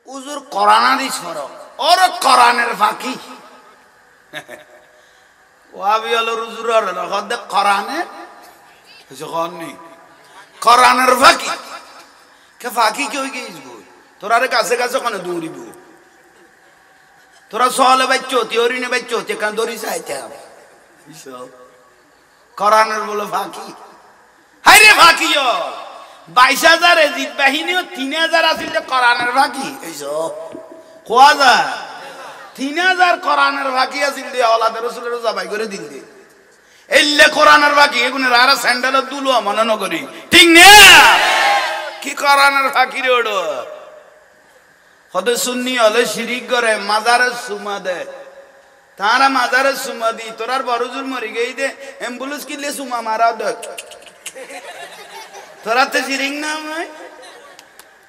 উজুর কোরআনারই সরক ওর কোরআনের ফাঁকি ওয়াবি হলো রুজুর হদে কোরআনে যখননি কোরআনের ফাঁকি কে ফাঁকি কেউ গিয়েছিল তোরা কাছে কাছে ওখানে দৌড়িব তোরা সহলে বাচ্চ তিওরিনে বাচ্চ এখানে দৌড়ি চাইতে হবে কোরআনের বলে ফাঁকি হাই রে ফাঁকি 22,000 এজিদ বাহিনীও 3,000 আছিল কোরআনের ফাঁকি এইসব কোয়া যায় 3,000 কোরআনের ফাঁকি আছিল দিয়ে আওলাদের রাসূলের জবাই করে দিল দিয়ে এলে কোরআনের ফাঁকি এগুনের আর স্যান্ডেলের দুলো মনে ন করি ঠিক না কি কোরআনের ফাঁকি রে ওড়ো হতে সুন্নি হলে শিরিক করে মাজারে সুমা দে তারা মাজারে সুমা দি তোরার বড়জুর মরি গই দে অ্যাম্বুলেন্স কিলে সুমা মারা দে তোরা তো শিরিক না ভাই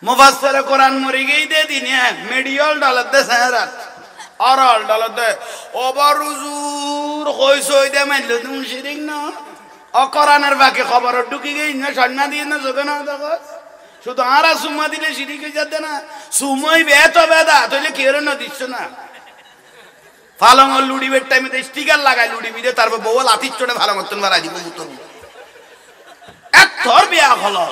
মুফাসসির কোরআন মরি গই দে দিনে মেডিয়াল ডালত দে সারাত অরাল ডালত দে ওবরজুর কইছই দে মানলো তুমি শিরিক না ও কোরআনের বাকি খবর ঢুকি গই না সান্না দিয়ে না জবে না দেখো শুধু আরা সুমা দিলে শিরিক হয়ে যাবে না সুমই বেত বেদা তাহলে কেরে না দিচ্ছ না ফালং লুডিবের টাইমে স্টিকার লাগাই লুডিবি দে তারপর বউ লাথি চড়ে ভালো মতন বাড়াই দিব উত্তর এক তোর বিয়া হলো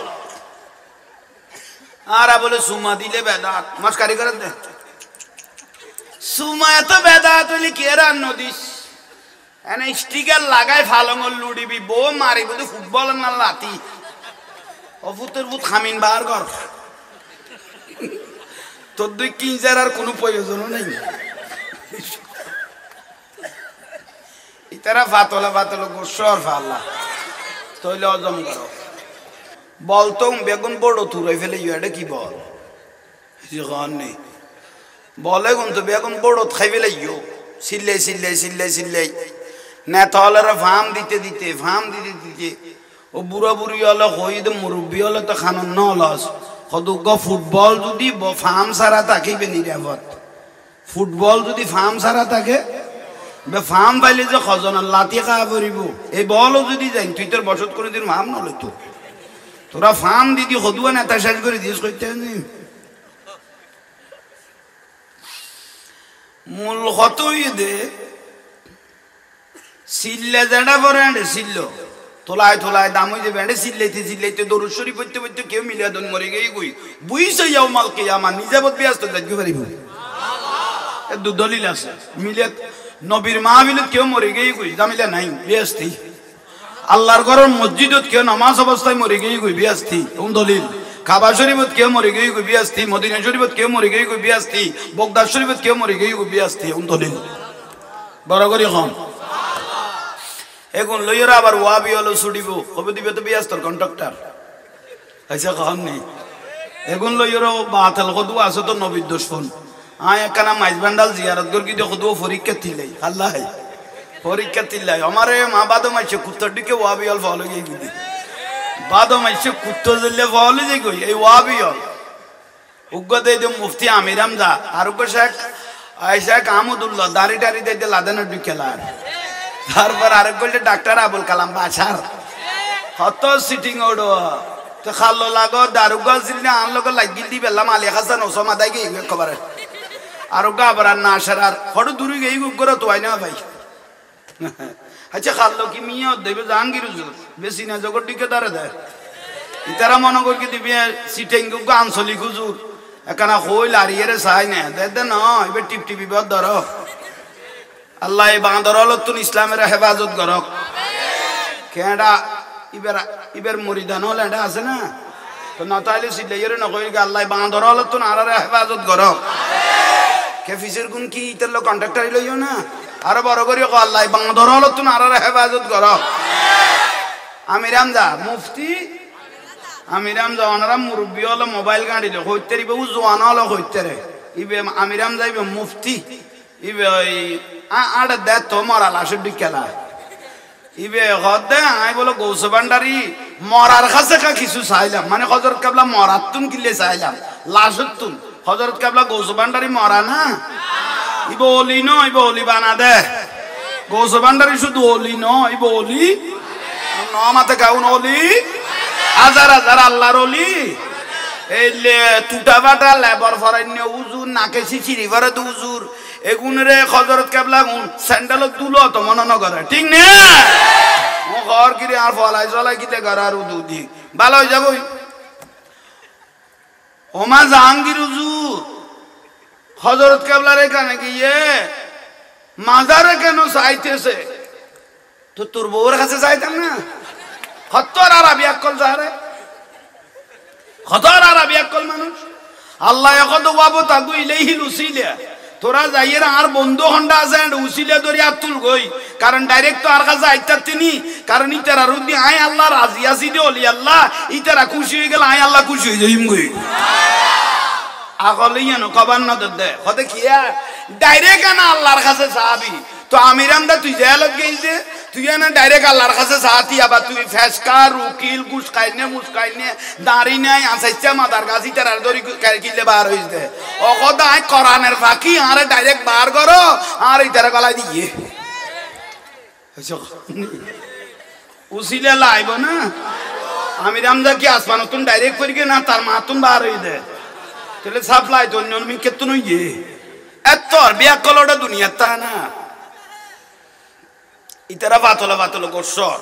আরা বলে সুমা দিলে বেদাত মাস্কারি করে দে সুমা এত বেদাত হইলে কেরে আর নদিস এনে স্টিকার লাগাই ফালং লুডিবি বউ মারি বলে ফুটবল না লাথি অফুতের বুত খামিন বার কর তোর দুই কিঞ্জার আর কোনো প্রয়োজনও নেই ইতারা ফাতলা ফাতলা গোসর ফাল্লা তইলে অজম করো বলতো বেগুন বড় থুরাই ফেলে এটা কি বল নেই বলে গুন তো বেগুন বড় খাই ফেলে সিল্লাই সিল্লাই সিল্লাই সিল্লাই নেতা হলেরা ফার্ম দিতে দিতে ও বুড়া বুড়ি হলে হই দে মুরব্বী হলে তো খানোর ন লস কদুগ ফুটবল যদি ফার্ম সারা থাকিবে নিরাপদ ফুটবল যদি ফার্ম সারা থাকে ফার্ম পাইলে যে খজনার লাতি খাওয়া পড়িব এই বলও যদি যাই তুই তোর বসত করে দিন ফার্ম নলে তো তোরা ফার্ম দিদি সদুয়া নেতা শেষ করে দিস করতে মূল কতই দে সিল্লে যেটা পরে সিল্ল তোলায় তোলায় দাম হয়ে যাবে এনে চিল্লাইতে দরুদ শরীফ পড়তে পড়তে কেউ মিলিয়া দন মরে গেই গই বুঝছে যাও মালকে আমার নিজাবত ব্যস্ত দেখতে পারিব দু দলিল আছে মিলিয়া নবীর মাহফিলত কেউ মরে গেই গই জামিলা নাই ব্যস্তি আল্লাহর ঘরের মসজিদত কেউ নামাজ অবস্থায় মরে গেই গই ব্যস্তি কোন দলিল কাবা শরীফত কেউ মরে গেই গই ব্যস্তি মদিনা শরীফত কেউ মরে গেই গই ব্যস্তি বগদাদ শরীফত কেউ মরে গেই গই ব্যস্তি কোন দলিল বড় করে কম এখন লইরা আবার ওয়াবি হলো ছুটিব কবে দিবে তো বিয়াস্তর কন্ট্রাক্টর আচ্ছা কখন নেই এখন লইরা বাতেল কদু আছে তো নবীর দুশমন একখানা মাইজ বান্ডাল জিয়ারত করি কি দেখো পরীক্ষা তিলাই আল্লাহ পরীক্ষা তিলাই আমারে মা বাদো মাইছে কুত্তর দিকে ওয়াবি হল ফলো গিয়ে গিয়ে বাদো মাইছে কুত্তর দিলে ফলো যে গই এই ওয়াবি হল উগ্র দে মুফতি আমিরাম যা আর উগ্র শেখ আহমদুল্লাহ দাড়ি টাড়ি দিয়ে লাদানের ঢুকেলা তারপর আরেক বলছে ডাক্তার আবুল কালাম বাছার কত সিটিং ওড়ো তো খালো লাগো দারুগা জিলনে আনলোক লাগিল দি বেলাম আলী হাসান ওসমা দাই গই খবরে আর গা আবার না আসার আর ফটো দূরে গই গুগরা তো আইনা ভাই আচ্ছা খালো কি মিয়া দেবে জাহাঙ্গীর হুজুর বেশি না জগৎ দিকে দাঁড়ে দেয় ইতারা মনে করি কি দিবে সিটিং গুগা আঞ্চলিক হুজুর এখানে হইল আর ইয়েরে চাই না দে না এবার টিপ টিপি বদ ধরো আল্লাহ এই বাঁদর হলতুন ইসলামের হেফাজত করক কেডা ইবের মরিদান হল এটা আছে না তো না তাইলে সিল্লাইয়ের নকই আল্লাহ বাঁদর হলতুন আর হেফাজত করক কে ফিসের গুণ কি ইতার লোক কন্ট্রাক্টর লইও না আরো বড় করি আল্লাহ বাঁদর হলতুন আর হেফাজত করক আমিরাম যা মুফতি আমিরাম যা ওনারা মুরব্বী হলো মোবাইল গাড়িলে হইতে রিবে ও জোয়ান হলো হইতে রে ইবে আমিরাম যাইবে মুফতি ইবে ওই আড়ে দে তো মরা লাশের দিকেলা ইবে হদে আই বলো গৌস ভান্ডারি মরার কাছে কিছু চাইলাম মানে হযরত কেবলা মরার তুন কিলে চাইলাম লাশের তুন হযরত কেবলা গৌস ভান্ডারি মরা না ইবে ওলি ন ইবে ওলি বানা দে গৌস ভান্ডারি শুধু ওলি ন ইবে ওলি ন মাতে গাউন ওলি হাজার হাজার আল্লাহর ওলি এই টুটা ফাটা লেবার ফরান্য উজুর নাকে চিচিরি ভরে তো উজুর এগুনরে হযরত কেবলা গুন স্যান্ডেল দুলো তো মনে ন করে ঠিক না ও ঘর কিরে আর ফলাই চলাই কিতে করে আর উদু দি ভালো হয়ে যাবই ওমা জাহাঙ্গীর হুজুর হযরত কেবলার এখানে গিয়ে মাজারে কেন চাইতেছে তো তোর বউর কাছে চাইতাম না হত্তর আরবি আকল যারে হত্তর আরবি আকল মানুষ আল্লাহ এখন ওয়াবো তাগু ইলাইহিল উসিলা তোরা যাইয়ের আর বন্ধু হন্ডা আছে উসিলা ধরে আতুল গই কারণ ডাইরেক্ট তো আর কাছে আইতার তিনি কারণ ইতারা রুদি আয় আল্লাহ রাজি আসি দে ওলি আল্লাহ ইতারা খুশি হয়ে গেল আয় আল্লাহ খুশি হয়ে যাইম গই আগলে ইয়ানো কবার না দে হতে কি ডাইরেক্ট না আল্লাহর কাছে চাবি তো আমিরামদা তুই জেলত গেইছে তুই না ডাইরেক্ট আল্লাহর কাছে চাতি আবার তুই ফেসকার উকিল গুসকাইনে মুসকাইনে দাঁড়ি নাই আসাইছে মাদার গাছি তার দড়ি কিলে বার হইছে ও কথা আই কোরআনের ফাঁকি আরে ডাইরেক্ট বার করো আর ইতারে গলায় দিয়ে উসিলে লাইব না আমিরামদা কি আসমান তুমি ডাইরেক্ট করি না তার মা তুমি বার হই দে তাহলে সাপ্লাই তো অন্য মি কেতন হইয়ে এত বিয়া কলটা দুনিয়া তা না ইতারা বাতলে গোসর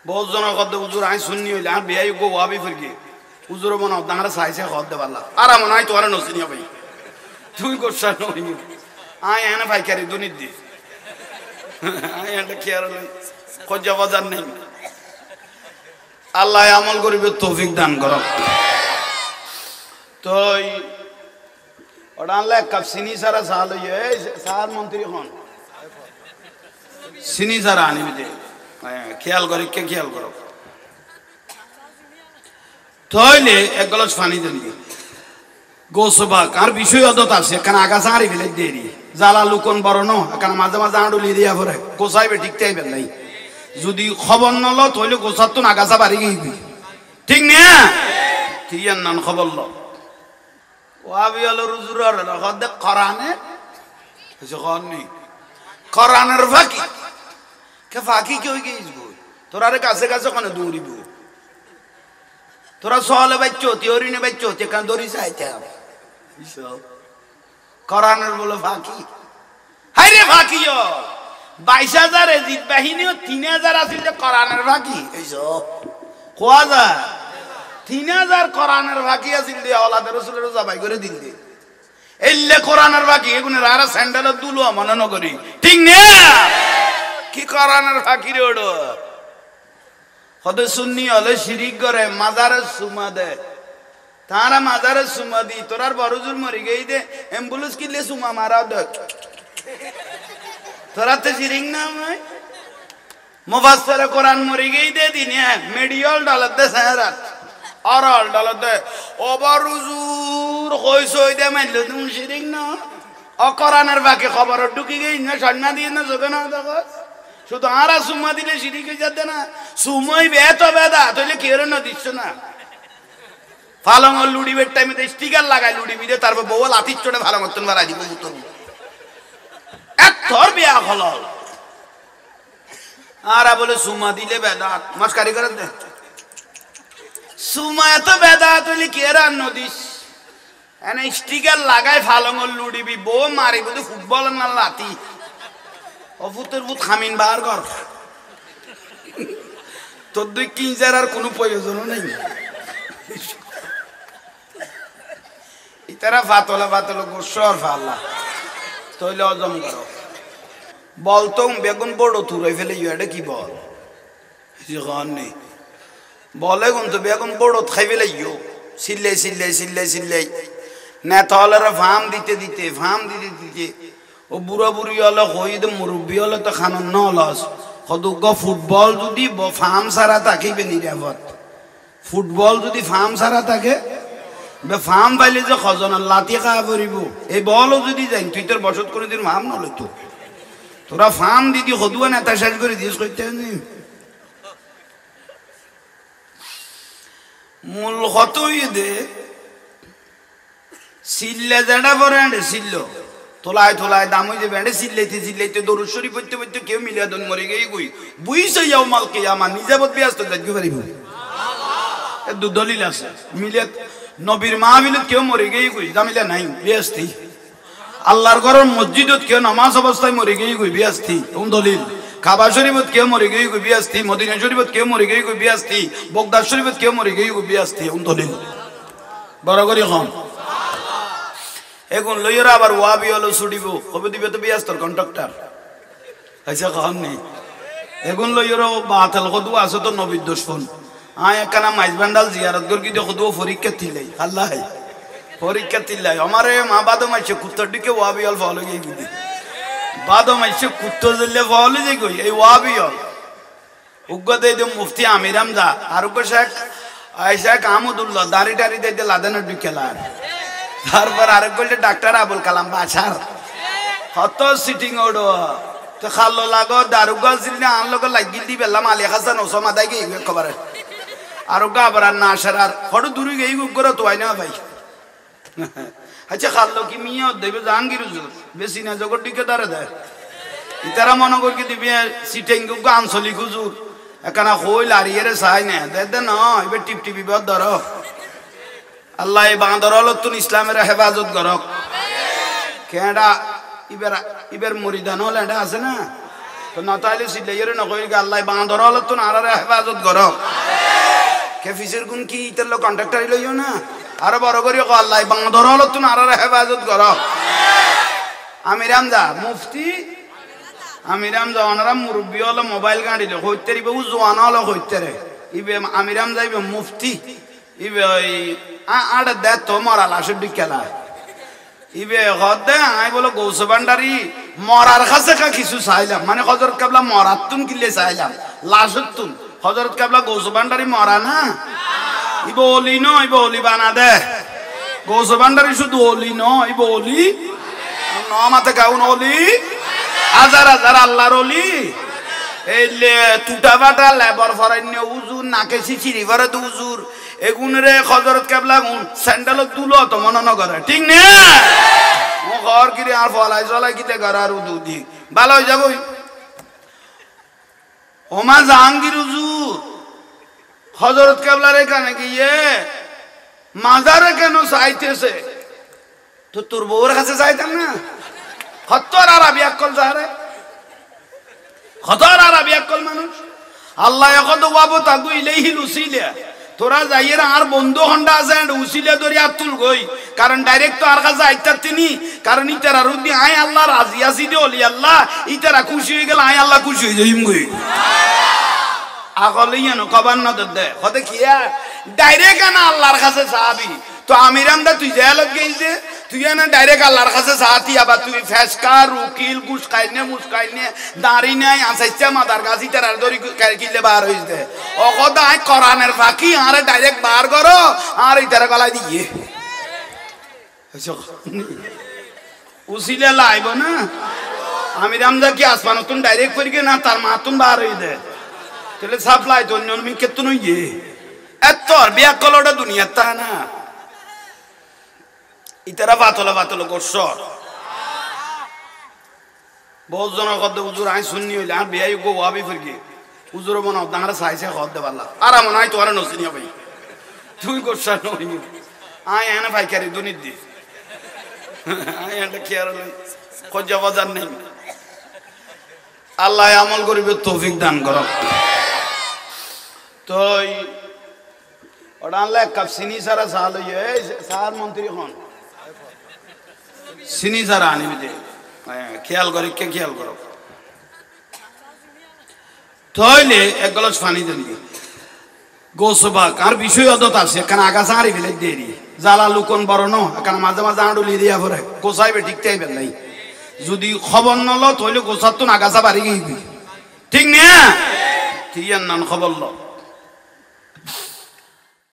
বহুত জনের কথা হুজুর আই শুননি হইলে আর বিয়াই গো ওয়াবি ফিরকি হুজুর মনে দাঁড়া চাইছে খদ দে পারলা আর মনে হয় তোরা নসিনি ভাই তুই গোসর নই আই এনে পাইকারি দুনিত দি আই এটা কি আর খোঁজা বাজার নেই আল্লাহ আমল করিবে তৌফিক দান করো তো ওটা আনলে এক কাপ চিনি সারা চাল হইয়ে সার মন্ত্রী হন চিনি সারা আনিবি দে খেয়াল করি কে খেয়াল করো তাইলে এক গ্লাস পানি দেন গোসবাক আর বিষয় অদত আছে এখানে আগাছা আড়ি ফেলে দেরি জ্বালা লুকন বড় ন এখানে মাঝে মাঝে আঁড়ুলি দিয়া পরে গোসাইবে ঠিক চাইবেন নাই যদি খবর নল তাহলে গোসার তো আগাছা বাড়ি গিয়ে ঠিক না ঠিক নান খবর ল ওয়াবি হলো রুজুরার হদে কোরআনে কিছু কর নেই কোরআনের ফাঁকি কে ফাঁকি কি হয়ে গিয়েছিল তোরা কাছে কাছে ওখানে দৌড়িব তোরা সহলে বাচ্চো তিওরিনে বাচ্চো এখানে দৌড়ি চাইতে হবে কোরআনের বলে ফাঁকি হাই রে ফাঁকি 22,000 এজিদ বাহিনীও 3,000 আছিল যে কোরআনের ফাঁকি এইসব কোয়া যায় 3,000 কোরআনের বাকি আছিল দিয়ে আওলাদ রাসূলের জবাই করে দিল দে এল্লে কোরআনের বাকি এগুনে রারা স্যান্ডেল দুলো মনে ন করি ঠিক না কি কোরআনের বাকি রে ওড়ো হদে সুন্নি হলে শিরিক করে মাজারে সুমা দে তারা মাজারে সুমা দি তোরার বড়জুর মরি গই দে অ্যাম্বুলেন্স কিলে সুমা মারা দে তোরা তে শিরিক না হয় মুফাসসির কোরআন মরি গই দে দিনে মেডিয়াল ডালত দে সারা অরল ডালতে ওবার হুজুর কইছই দে মাইল তুমি শিরিক না অকরানের বাকি খবর ঢুকি গই না সন্না দিয়ে না জোগে না দেখো শুধু আরা সুমা দিলে শিরিক হয়ে যাবে না সুমই বেত বেদা তাহলে কি না দিচ্ছ না ফালং লুডিবের টাইমে স্টিকার লাগাই লুডিবি দে তারপর বউ লাতির চড়ে ভালো মতন বাড়াই দিব উত্তর এক থর বিয়া হল আরা বলে সুমা দিলে বেদাত মস্কারি করে দে সুমা এত বেদাত হইলে কি আর নদিস এনে স্টিকার লাগাই ফালঙল লুডিবি বউ মারি বলে ফুটবল না লাতি অফুতের বুত খামিন বার কর তোর দুই কিঞ্জার আর কোনো প্রয়োজন নেই ইতারা ফাতলা গোসর ফাল্লা তইলে অজম করো বলতো বেগুন বড় তুরাই ফেলে এটা কি বল নেই বলে কিন্তু বেগুন বড় খাইবে লাইও সিল্লাই নেতা হলে ফার্ম দিতে ও বুড়া বুড়ি হলে হইদ মুরব্বী হলে তো খানন নলস সদুগ ফুটবল যদি ফার্ম সারা থাকে নিরাপদ ফুটবল যদি ফার্ম সারা থাকে ফার্ম পাইলে যে খজনার লাতি খাওয়া পড়িব এই বলও যদি যাই তুই তোর বসত করে দিন ফার্ম নলে তো তোরা ফার্ম দিদি সদুয়া নেতা শেষ করে দিস করতে মূল হতই দে সিল্লে যেটা পরে সিল্ল তোলায় দাম হয়ে যাবে সিল্লাইতে দরুদ শরীফ পড়তে কেউ মিলিয়াদন মরে গিয়ে গই বুঝছে যাও মালকে আমার নিজে বোধ ব্যস্ত দেখতে পারিব দু দলিল আছে মিলে নবীর মাহফিলত কেউ মরে গিয়ে কই জামিলা নাই বিয়াস্তি আল্লাহর ঘরের মসজিদত কেউ নামাজ অবস্থায় মরে গিয়ে কই বিয়াস্তি কোন দলিল কাবা শরীফত কেউ মরে গিয়ে কই বিয়াস্তি মদিনা শরীফত কেউ মরে গিয়ে কই বিয়াস্তি বগদাদ শরীফত কেউ মরে গিয়ে কই বিয়াস্তি কোন দলিল বড় করি খন এখন লইরা আবার ওয়াবি হলো ছুটিব কবে দিবে তো বিয়াস্তর কন্ট্রাক্টর আচ্ছা কখন নেই এখন লইরা বাতাল কদু আছে তো নবীর দুশমন আয় একখানা মাইজবান্ডাল জিয়ারত করি কি দেখো তো পরীক্ষা তিলাই আল্লাহ পরীক্ষা তিলাই আমারে মা বাদো মাইছে কুত্তর দিকে ওয়াবি হল ফলো গিয়ে দিদি বাদো মাইছে কুত্তর দিলে ফলো যে কই এই ওয়াবি হল উগ্গতে দে মুফতি আমির হামজা আর উগ্গ শেখ শেখ আহমদুল্লাহ দাড়ি টাড়ি দিতে লাদানের ঢুকেলা তারপর আরেক বলতে ডাক্তার আবুল কালাম বাছার কত সিটিং ওডো তো খালো লাগো দারুগা সিলনে আন লোক লাগিল দি বেলাম আলী হাসান ওসমা দাই গে খবর আর ওগা আবার না আসার আর ফটো দূরে গই গুগর তো আই না ভাই আচ্ছা খালো কি মিয়া দেবে জাহাঙ্গীর হুজুর বেশি না জগৎ দিকে দাঁড়ে দেয় ইতারা মনে করি দিবি সিটিং গুগা আঞ্চলিক হুজুর একানা হইল আর ইয়েরে চাই না দে না এবার টিপ টিপি বদ ধরো আল্লাহ এই বাঁদর হলতুন ইসলামের হেফাজত করক কেডা ইবের মরিদান হল এটা আছে না তো না তাইলে সিলাইয়ের নকই আল্লাহ বাঁদর হলতুন আর হেফাজত করক কে ফিসের গুণ কি ইতার লোক কন্ট্রাক্টর লইও না আরো বড় করি আল্লাহ বাঁদর হলতুন আর হেফাজত করক আমির হামজা মুফতি আমির হামজা ওনারা মুরব্বী হলো মোবাইল গাড়ি হইতে ও জোয়ান হলো হইতে রে ইবে আমির হামজা ইবে মুফতি ইবে ওই আড়ে দে তো মরা লাশের দিকেলা ইবে হদে আই বলো গৌস ভান্ডারি মরার কাছে কা কিছু চাইলাম মানে হযরত কাবলা মরার তুন কিলে চাইলাম লাশের তুন হযরত কাবলা গৌস ভান্ডারি মরা না ইবে ওলি ন ইবে ওলি বানা দে গৌস ভান্ডারি শুধু ওলি ন ইবে ওলি ন মাতে গাউন ওলি হাজার হাজার আল্লাহর ওলি এইলে টুটা বাটা লেবার ফরাইন্য উজুর নাকে চিচিরি ভরে দু উজুর এগুনরে হযরত কাবলা গুন স্যান্ডেল দুলো তো মনে ন করে ঠিক না ও ঘর কিরে আর ফলাই চলাই কিতে ঘর আর উদুদি ভালো হয়ে যাবই ওমা জাহাঙ্গীর হুজুর হযরত কাবলার এখানে গিয়ে মাজারে কেন চাইতেছে তো তোর বউর কাছে চাইতাম না হত্তর আরবি আকল যারে হত্তর আরবি আকল মানুষ আল্লাহ এখন তো ওয়াবো তাগু ইলাইহিল উসিলা তোরা যাইয়ের আর বন্ধু হন্ডা আছে উসিলা ধরে আর তুল গই কারণ ডাইরেক্ট তো আর কাছে আইতার তিনি কারণ ইতারা রুদি আয় আল্লাহ রাজি আসি দে ওলি আল্লাহ ইতারা খুশি হয়ে গেল আয় আল্লাহ খুশি হয়ে যাইম গই আগলে ইয়ানো কবার না দে হতে কিয়া ডাইরেক্ট না আল্লাহর কাছে চাবি তো আমির হামজা তুই জেলত গইছে তুই না ডাইরেক্ট আল্লাহর কাছে চাতি আবার তুই ফেসকার উকিল গুস খাইনে দাঁড়ি নাই আসাইছে মাদার গাছি তার দড়ি কিলে বার হইছে ও কথা আই কোরআনের ফাঁকি আরে ডাইরেক্ট বার করো আর ইতারে গলায় দিয়ে উসিলে লাইব না আমির হামজা কি আসমান তুন ডাইরেক্ট করি না তার মাতুন বার হই দে তাহলে সাপ্লাই তো অন্য মি কেতন ইয়ে এত আর বিয়া কলটা দুনিয়া তা না ইতারা বাতল করছ বহুত জনের কথা উজুর আই শুননি হইলে আর বিয়াই গো ওয়াবি ফিরকি উজুর মনে দাঁড়া চাইছে হদ দে পারলা আর মনে হয় তোরা নসিনি ভাই তুই করছ নই আয় এনে পাইকারি দুনিত দি আয় এটা কি আর খোঁজা বাজার নেই আল্লাহ আমল করিবে তৌফিক দান করো তো ওটা আনলে এক কাপ চিনি সারা চাল হইয়ে সার মন্ত্রী হন চিনি সারা আনিবি দে খেয়াল করি কে খেয়াল করো তাইলে এক গ্লাস পানি দেন গোসবা কার বিষয় অদত আছে কারণ আগাছা হারি ফেলে দেরি জ্বালা লুকন বড় ন কারণ মাঝে মাঝে আঁড়ুলি দিয়া পরে গোসাইবে ঠিকতে আইবেন নাই যদি খবর নল তাইলে গোসার তো আগাছা বাড়ি গিয়ে ঠিক না ঠিক নান খবর ল